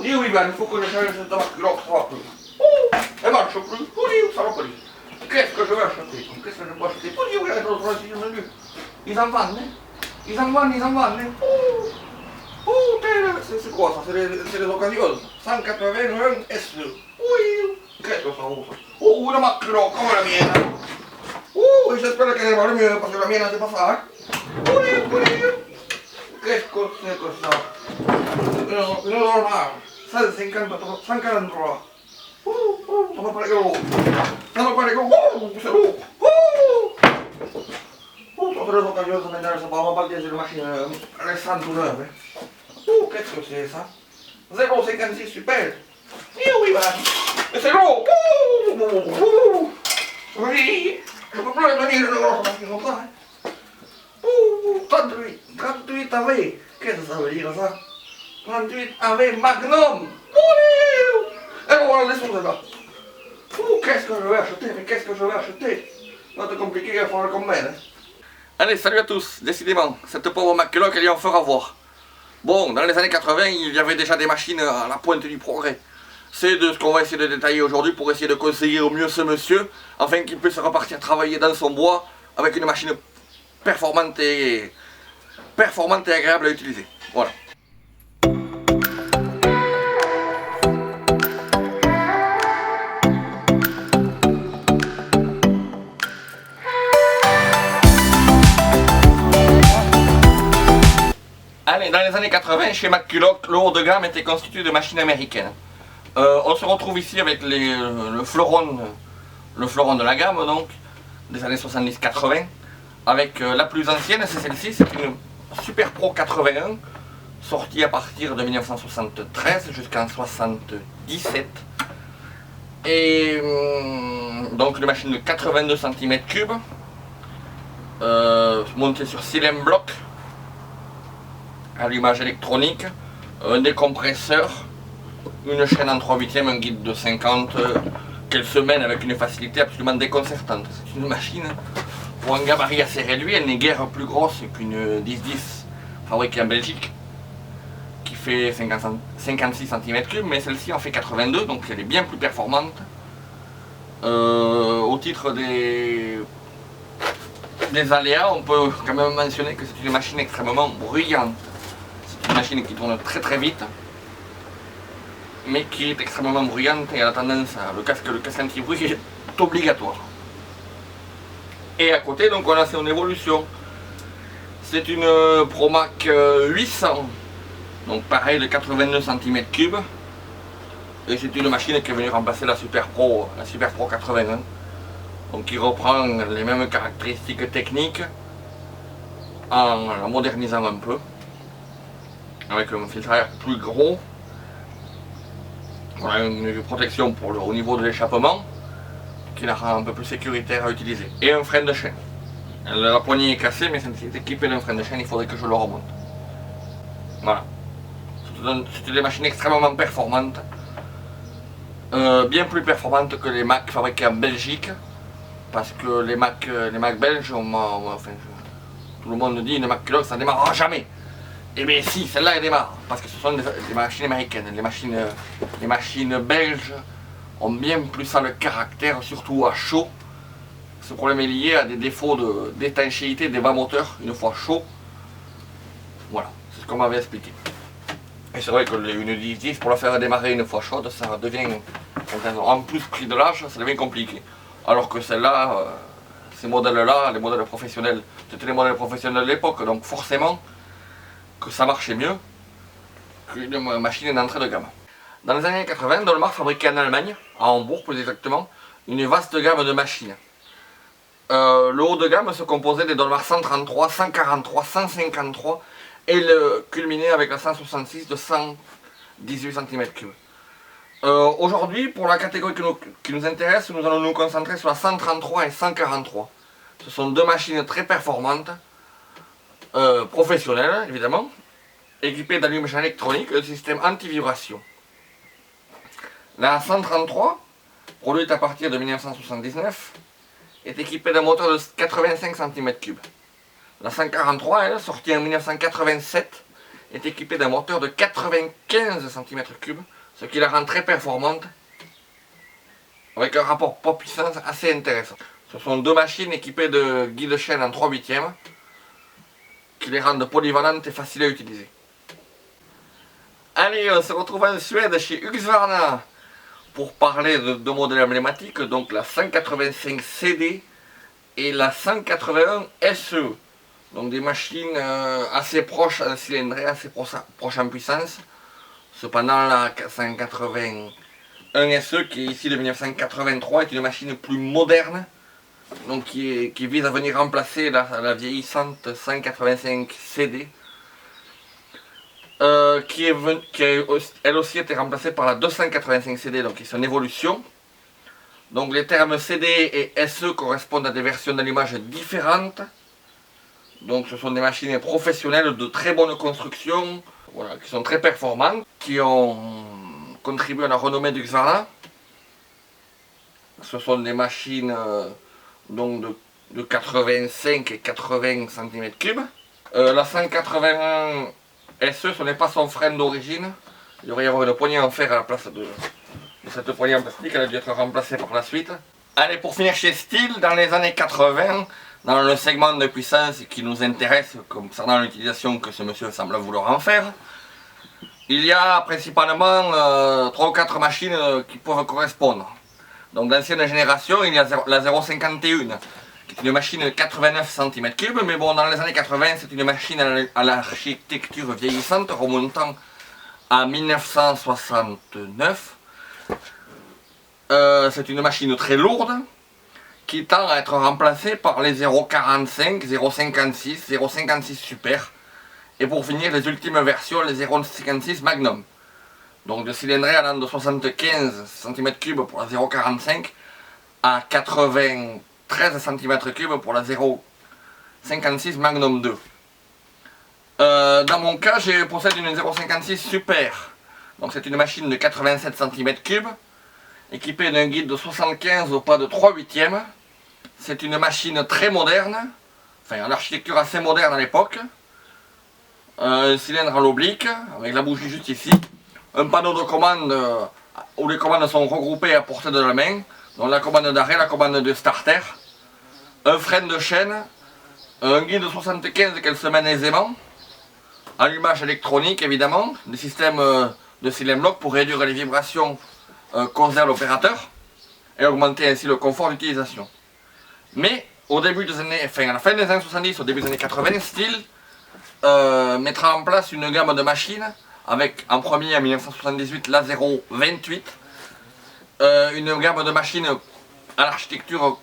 Et oui, ben, il faut que je change cette marque-là, ça va plus. Oh, elle marche plus. Oui, ça va plus. Qu'est-ce que je vais acheter? Qu'est-ce que je peux acheter? Oui, oui, ils en vendent, hein. Ils en vendent, hein. Oh, oh, c'est quoi ça? C'est les occasions. 181 SE. Oui, qu'est-ce que ça vaut ça? Oh, una marque là, comme la mienne. Oh, j'espère qu'elle va le mieux, parce que la mienne, c'est pas ça, hein. Oui, oui. Qu'est-ce que c'est que ça? Une normale. 153, 143. Ça va pas les gros. Ça va pas les gros. C'est lourd. Ça fait les occasions de mettre ça va pas dire une machine Alessandro 9. Qu'est-ce que c'est ça? 0,56 super. Oui, bah. Mais c'est lourd. Oui. Je peux plus tenir une grosse machine comme ça. 38 AV. Qu'est-ce que ça veut dire ça? 38 AV Magnum. Et voilà les sous là. Qu'est-ce que je vais acheter? Mais qu'est-ce que je vais acheter? Pas de compliqué, il va falloir qu'on m'aide. Allez, salut à tous. Décidément, cette pauvre McCulloch, elle y en fera voir. Bon, dans les années 80, il y avait déjà des machines à la pointe du progrès. C'est de ce qu'on va essayer de détailler aujourd'hui pour essayer de conseiller au mieux ce monsieur, afin qu'il puisse repartir travailler dans son bois avec une machine performante et agréable à utiliser. Voilà. Allez, dans les années 80, chez McCulloch, le haut de gamme était constitué de machines américaines. On se retrouve ici avec le fleuron de la gamme, donc, des années 70-80, avec la plus ancienne, c'est celle-ci, c'est une Super Pro 81, sortie à partir de 1973 jusqu'en 1977. Et donc une machine de 82 cm3, montée sur cylindre bloc, allumage électronique, un décompresseur, une chaîne en 3/8, un guide de 50 qu'elle se mène avec une facilité absolument déconcertante. C'est une machine pour un gabarit assez réduit, elle n'est guère plus grosse qu'une 10-10 fabriquée en Belgique qui fait 56 cm3, mais celle-ci en fait 82, donc elle est bien plus performante. Au titre des aléas, on peut quand même mentionner que c'est une machine extrêmement bruyante. C'est une machine qui tourne très très vite, mais qui est extrêmement bruyante et a tendance à le casque anti-bruit est obligatoire. Et à côté, donc on a son évolution. C'est une Promac 800, donc pareil de 82 cm3. Et c'est une machine qui est venue remplacer la Super Pro 81. Donc qui reprend les mêmes caractéristiques techniques en la modernisant un peu. Avec un filtre à air plus gros. On a une protection au niveau de l'échappement qui la rend un peu plus sécuritaire à utiliser. Et un frein de chaîne. La poignée est cassée, mais c'est équipé d'un frein de chaîne, il faudrait que je le remonte. Voilà. C'est des machines extrêmement performantes. Bien plus performantes que les Mac fabriqués en Belgique. Parce que les Mac belges, enfin, tout le monde dit une McCulloch ça ne démarrera jamais. Et bien si, celle-là elle démarre, parce que ce sont des machines américaines. Les machines belges ont bien plus ça le caractère, surtout à chaud. Ce problème est lié à des défauts d'étanchéité des bas moteurs une fois chaud. Voilà, c'est ce qu'on m'avait expliqué. Et c'est vrai que une 10-10 pour la faire démarrer une fois chaude, ça devient, en plus pris de l'âge, ça devient compliqué. Alors que celle-là, ces modèles-là, les modèles professionnels, c'était les modèles professionnels de l'époque, donc forcément que ça marchait mieux qu'une machine d'entrée de gamme. Dans les années 80, Dolmar fabriquait en Allemagne, à Hambourg plus exactement, une vaste gamme de machines. Le haut de gamme se composait des Dolmar 133, 143, 153 et le culminait avec la 166 de 118 cm3. Aujourd'hui, pour la catégorie qui nous intéresse, nous allons nous concentrer sur la 133 et 143. Ce sont deux machines très performantes, professionnelles évidemment, équipées d'allumage électronique et de système anti-vibration. La 133, produite à partir de 1979, est équipée d'un moteur de 85 cm3. La 143, elle, sortie en 1987, est équipée d'un moteur de 95 cm3 ce qui la rend très performante, avec un rapport poids-puissance assez intéressant. Ce sont deux machines équipées de guides chaîne en 3/8 qui les rendent polyvalentes et faciles à utiliser. Allez, on se retrouve en Suède chez Husqvarna pour parler de deux modèles emblématiques, donc la 185 CD et la 181 SE. Donc des machines assez proches en cylindrée, assez proches en puissance. Cependant la 181 SE qui est ici de 1983 est une machine plus moderne, donc qui vise à venir remplacer la vieillissante 185 CD. Qui a elle aussi été remplacée par la 285 CD, donc qui est une évolution. Donc les termes CD et SE correspondent à des versions de l'image différentes. Donc ce sont des machines professionnelles de très bonne construction, voilà, qui sont très performantes, qui ont contribué à la renommée du Husqvarna. Ce sont des machines donc de 85 et 80 cm3. La 181 SE, ce n'est pas son frein d'origine. Il devrait y avoir une poignée en fer à la place de cette poignée en plastique. Elle a dû être remplacée par la suite. Allez, pour finir chez Stihl, dans les années 80, dans le segment de puissance qui nous intéresse concernant l'utilisation que ce monsieur semble vouloir en faire, il y a principalement 3 ou 4 machines qui peuvent correspondre. Donc d'ancienne génération, il y a la 051, qui est une machine de 89 cm3, mais bon, dans les années 80, c'est une machine à l'architecture vieillissante, remontant à 1969. C'est une machine très lourde, qui tend à être remplacée par les 045, 056, 056 Super, et pour finir, les ultimes versions, les 056 Magnum. Donc de cylindrée allant de 75 cm3 pour la 045 à 93 cm3 pour la 056 Magnum 2. Dans mon cas, je possède une 056 Super. Donc c'est une machine de 87 cm3 équipée d'un guide de 75 au pas de 3/8. C'est une machine très moderne, enfin en architecture assez moderne à l'époque. Un cylindre à l'oblique avec la bougie juste ici. Un panneau de commande où les commandes sont regroupées à portée de la main, donc la commande d'arrêt, la commande de starter, un frein de chaîne, un guide 75 qu'elle se mène aisément, allumage électronique évidemment, des systèmes de cylindre bloc pour réduire les vibrations causées à l'opérateur et augmenter ainsi le confort d'utilisation. Mais au début des années, enfin à la fin des années 70, au début des années 80, Stihl mettra en place une gamme de machines avec en premier en 1978 la 028, une gamme de machines à l'architecture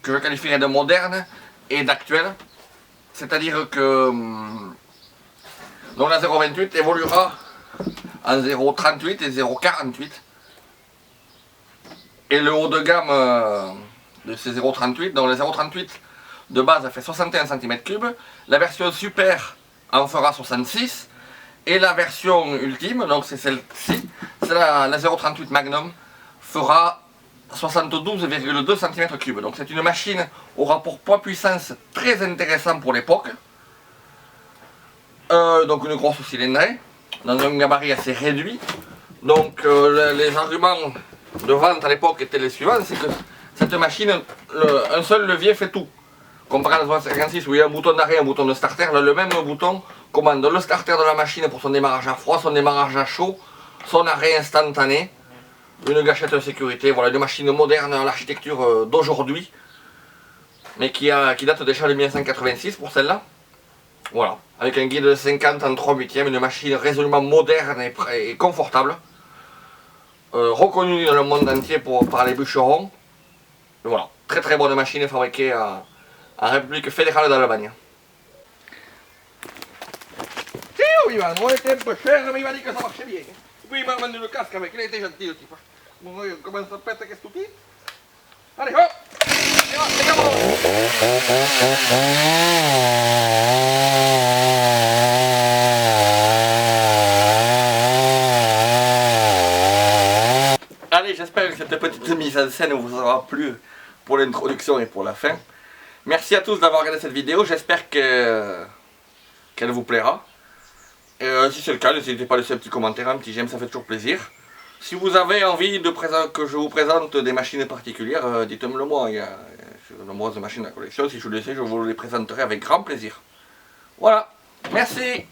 que je qualifierais de moderne et d'actuelle, c'est-à-dire que donc la 028 évoluera en 038 et 048, et le haut de gamme de ces 038, donc les 038 de base a fait 61 cm3, la version super en fera 66, et la version ultime, donc c'est celle-ci, c'est la 038 Magnum, fera 72,2 cm3. Donc c'est une machine au rapport poids-puissance très intéressant pour l'époque. Donc une grosse cylindrée, dans un gabarit assez réduit. Donc les arguments de vente à l'époque étaient les suivants, c'est que cette machine, un seul levier fait tout. Comparé à la 56 où il y a un bouton d'arrêt et un bouton de starter, là, le même bouton commande le starter de la machine pour son démarrage à froid, son démarrage à chaud, son arrêt instantané, une gâchette de sécurité, voilà, une machine moderne à l'architecture d'aujourd'hui, mais qui date déjà de 1986 pour celle-là. Voilà, avec un guide de 50 en 3/8, une machine résolument moderne et confortable, reconnue dans le monde entier par les bûcherons. Et voilà, très très bonne machine fabriquée en République fédérale d'Allemagne. Oui, on était un peu cher, mais il m'a dit que ça marchait bien. Et puis il m'a vendu le casque avec, il a été gentil le type. Bon, comment ça pète, qu'est-ce que tu dis? Allez, hop! C'est bon! Allez, j'espère que cette petite mise en scène vous aura plu pour l'introduction et pour la fin. Merci à tous d'avoir regardé cette vidéo, j'espère qu'elle vous plaira. Et si c'est le cas, n'hésitez pas à laisser un petit commentaire, un petit j'aime, ça fait toujours plaisir. Si vous avez envie que je vous présente des machines particulières, dites-moi le moi. Il y a de nombreuses machines à collection. Si je vous les sais, je vous les présenterai avec grand plaisir. Voilà, merci.